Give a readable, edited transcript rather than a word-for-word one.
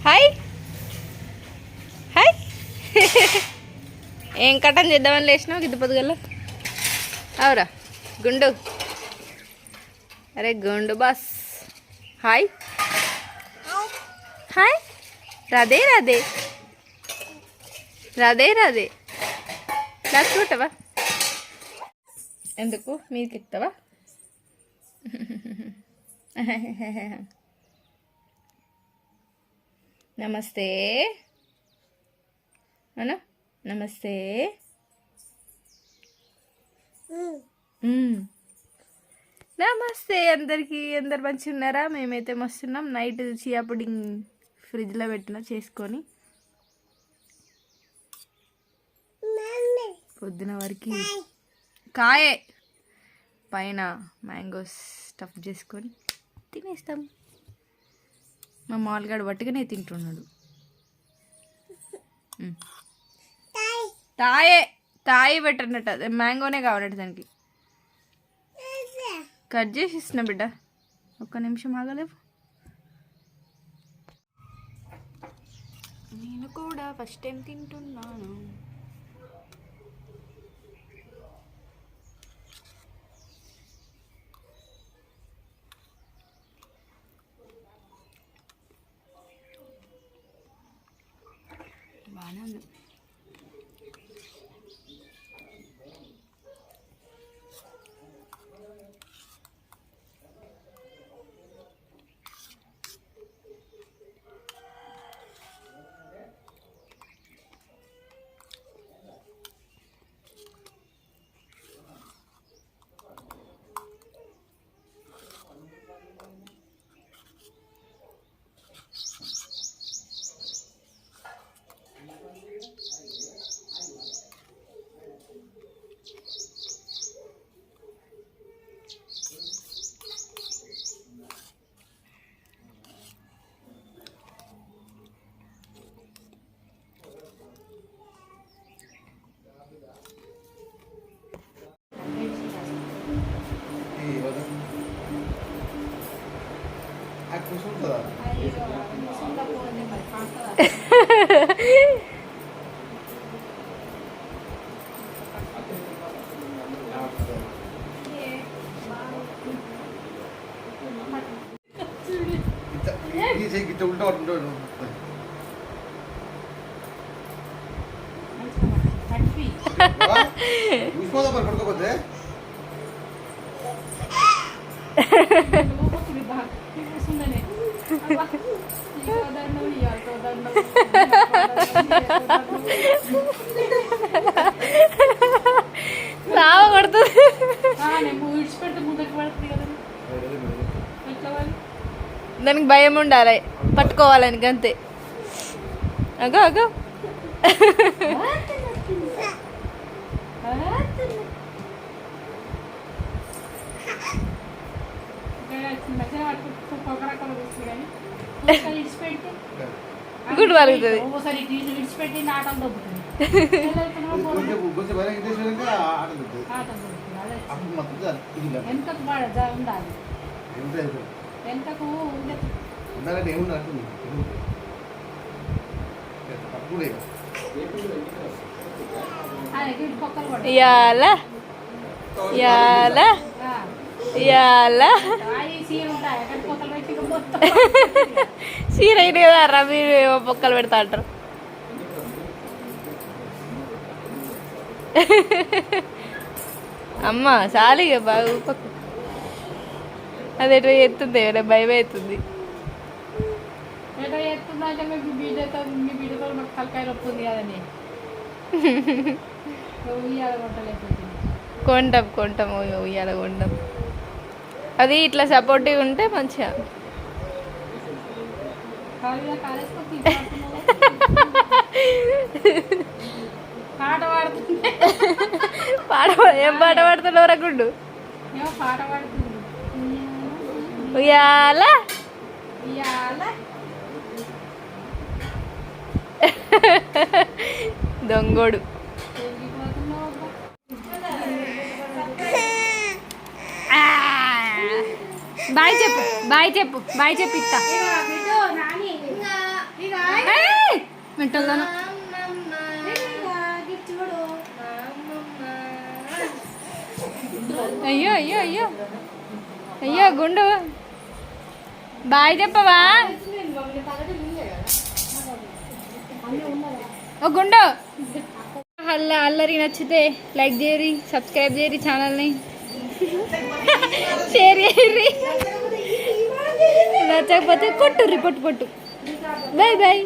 Hi hi ఏం కట్టం చేద్దామని లేచినావు గిద్ద పొద్దుగల అవురా గుండు అరే గుండు boss hi hi Radhe Radhe Radhe Radhe లాక్కుంటావా ఎందుకు మీకు ఎక్కుతావా నమస్తే అను నమస్తే నమస్తే అందరికీ. అందరు మంచిగా ఉన్నారా? మేమైతే మస్తున్నాం. నైట్ చియా పుడింగ్ ఫ్రిడ్జ్లో పెట్టిన చేసుకొని పొద్దున వరకు కాయే పైన మ్యాంగో స్టఫ్ చేసుకొని తినేస్తాం. మా మాల్గాడు వట్టుగానే తింటున్నాడు. తాయి పెట్టనట్టు అదే మ్యాంగోనే కావాలట దానికి. కట్ చేసి ఇస్తున్నా బిడ్డ, ఒక్క నిమిషం ఆగలేవు. నేను కూడా ఫస్ట్ టైం తింటున్నాను. బాగానే ఉంది. ఉల్టా పడుకోపోతే రావ కొడుతుంది. దానికి భయం ఉండాలి పట్టుకోవాలని అంతే. అగో అగో గుడ్ వరుగుతుంది. ఇయాల ఇయాల ఇయాల సీర అయిన కదా రవి పొక్కలు పెడతా అంటారు. అమ్మ చాలిగా బాగా పక్క అదేటో ఎత్తుంది, భయం అవుతుంది. కొంటాం కొంటాం ఉయ్యాల కొంటాం. అది ఇట్లా సపోర్టివ్ ఉంటే మంచిగా. ఏం పాట పాడుతున్నావు రగుండు? ఉయ్యాల దొంగోడు. బాయ్ చెప్పు బాయ్ చెప్పు బాయ్ చెప్పు. ఇస్తా మెంటల్దానా అయ్యో అయ్యో అయ్యో అయ్యో గుండు బాయ్ చెప్పవా ఓ గుండు అల్లరి నచ్చితే లైక్ చేయరి సబ్స్క్రైబ్ చేయరి ఛానల్ని షేర్ చేయరి నచ్చకపోతే కొట్టుర్రి పొట్టు పొట్టు బాయ్ బాయ్